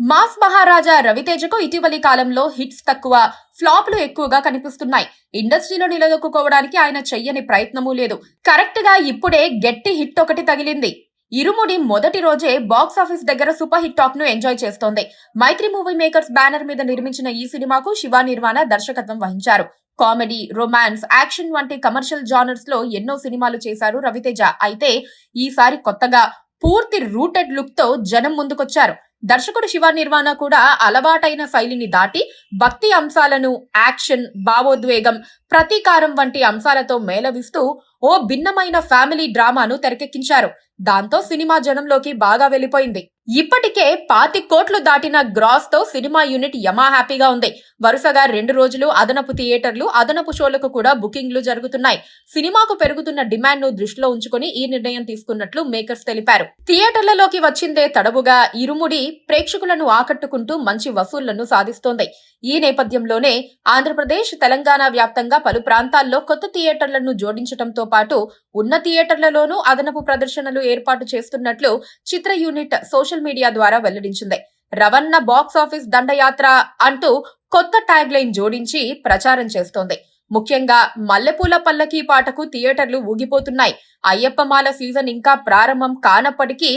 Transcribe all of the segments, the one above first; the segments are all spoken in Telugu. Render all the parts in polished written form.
మాస్ మహారాజా రవితేజకు ఇటీవలి కాలంలో హిట్స్ తక్కువ, ఫ్లాప్లు ఎక్కువగా కనిపిస్తున్నాయి. ఇండస్ట్రీలో నిలదొక్కుకోవడానికి ఆయన చెయ్యని ప్రయత్నమూ లేదు. కరెక్ట్ గా ఇప్పుడే గట్టి హిట్ ఒకటి తగిలింది. ఇరుముడి మొదటి రోజే బాక్సాఫీస్ దగ్గర సూపర్ హిట్ టాక్ ను ఎంజాయ్ చేస్తోంది. మైత్రి మూవీ మేకర్స్ బ్యానర్ మీద నిర్మించిన ఈ సినిమాకు శివ నిర్వాణ దర్శకత్వం వహించారు. కామెడీ, రొమాన్స్, యాక్షన్ వంటి కమర్షియల్ జానర్స్ లో ఎన్నో సినిమాలు చేశారు రవితేజ. అయితే ఈసారి కొత్తగా పూర్తి రూటెడ్ లుక్ తో జనం ముందుకొచ్చారు. దర్శకుడు శివ నిర్వాణ కూడా అలవాటైన శైలిని దాటి భక్తి అంశాలను, యాక్షన్, భావోద్వేగం, ప్రతీకారం వంటి అంశాలతో మేళవిస్తూ ఓ భిన్నమైన ఫ్యామిలీ డ్రామాను తెరకెక్కించారు. దాంతో సినిమా జనంలోకి బాగా వెళ్లిపోయింది. ఇప్పటికే 25 కోట్లు దాటిన గ్రాస్ తో సినిమా యూనిట్ యమా హ్యాపీగా ఉంది. వరుసగా 2 రోజులు అదనపు థియేటర్లు, అదనపు షోలకు కూడా బుకింగ్లు జరుగుతున్నాయి. సినిమాకు పెరుగుతున్న డిమాండ్ ను దృష్టిలో ఉంచుకుని ఈ నిర్ణయం తీసుకున్నట్లు మేకర్స్ తెలిపారు. థియేటర్లలోకి వచ్చిందే తడవుగా ఇరుముడి ప్రేక్షకులను ఆకట్టుకుంటూ మంచి వసూళ్లను సాధిస్తోంది. ఈ నేపథ్యంలోనే ఆంధ్రప్రదేశ్, తెలంగాణ వ్యాప్తంగా పలు ప్రాంతాల్లో కొత్త థియేటర్లను జోడించడంతో పాటు ఉన్న థియేటర్లలోనూ అదనపు ప్రదర్శనలు ఏర్పాటు చేస్తున్నట్లు చిత్ర యూనిట్ సోషల్ మీడియా ద్వారా వెల్లడించింది. రవణ బాక్సాఫీస్ దండయాత్ర అంటూ కొత్త ట్యాగ్ లైన్ జోడించి ప్రచారం చేస్తోంది. ముఖ్యంగా మల్లెపూల పల్లకీ పాటకు థియేటర్లు ఊగిపోతున్నాయి. అయ్యప్పమాల సీజన్ ఇంకా ప్రారంభం కానప్పటికీ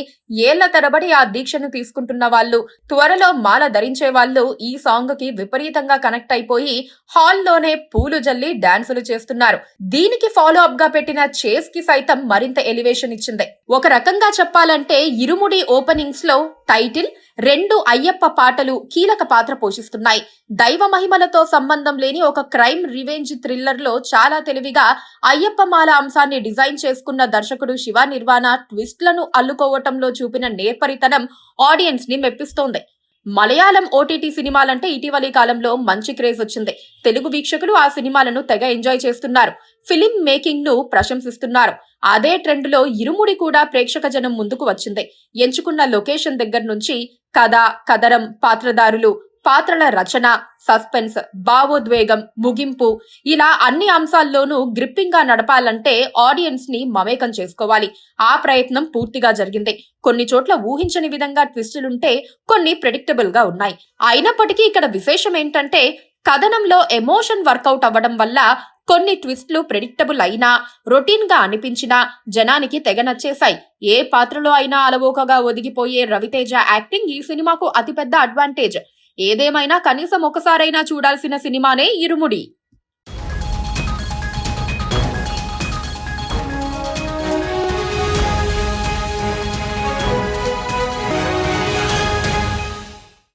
ఏళ్ల తరబడి ఆ దీక్షను తీసుకుంటున్న వాళ్ళు, త్వరలో మాల ధరించే వాళ్ళు ఈ సాంగ్ కి విపరీతంగా కనెక్ట్ అయిపోయి హాల్లోనే పూలు జల్లి డాన్సులు చేస్తున్నారు. దీనికి ఫాలో అప్ గా పెట్టిన చేస్ కి సైతం మరింత ఎలివేషన్ ఇచ్చింది. ఒక రకంగా చెప్పాలంటే ఇరుముడి ఓపెనింగ్స్ లో టైటిల్, 2 అయ్యప్ప పాటలు కీలక పాత్ర పోషిస్తున్నాయి. దైవ మహిమలతో సంబంధం లేని ఒక క్రైమ్ రివెంజ్ థ్రిల్లర్ లో చాలా తెలివిగా అయ్యప్పమాల అంశాన్ని డిజైన్ చేసుకున్న దర్శకుడు శివ నిర్వాణ ట్విస్ట్లను అల్లుకోవటంలో చూపిన నేర్పరితనం ఆడియన్స్ ని మెప్పిస్తోంది. మలయాళం ఓటీటీ సినిమాలంటే ఇటీవలి కాలంలో మంచి క్రేజ్ వచ్చింది. తెలుగు వీక్షకులు ఆ సినిమాలను తెగ ఎంజాయ్ చేస్తున్నారు. ఫిలిం మేకింగ్ ను ప్రశంసిస్తున్నారు. అదే ట్రెండ్ లో ఇరుముడి కూడా ప్రేక్షక జనం ముందుకు వచ్చింది. ఎంచుకున్న లొకేషన్ దగ్గర నుంచి కథ, కథనం, పాత్రధారులు, పాత్రల రచన, సస్పెన్స్, భావోద్వేగం, ముగింపు ఇలా అన్ని అంశాల్లోనూ గ్రిప్పింగ్ గా నడపాలంటే ఆడియన్స్ ని మమేకం చేసుకోవాలి. ఆ ప్రయత్నం పూర్తిగా జరిగింది. కొన్ని చోట్ల ఊహించని విధంగా ట్విస్టులుంటే కొన్ని ప్రెడిక్టబుల్ గా ఉన్నాయి. అయినప్పటికీ ఇక్కడ విశేషం ఏంటంటే కథనంలో ఎమోషన్ వర్కౌట్ అవ్వడం వల్ల కొన్ని ట్విస్ట్లు ప్రెడిక్టబుల్ అయినా, రొటీన్ గా అనిపించినా జనానికి తెగ నచ్చేశాయి. ఏ పాత్రలో అయినా అలవోకగా ఒదిగిపోయే రవితేజ యాక్టింగ్ ఈ సినిమాకు అతిపెద్ద అడ్వాంటేజ్. ఏదేమైనా కనీసం ఒకసారైనా చూడాల్సిన సినిమానే ఇరుముడి.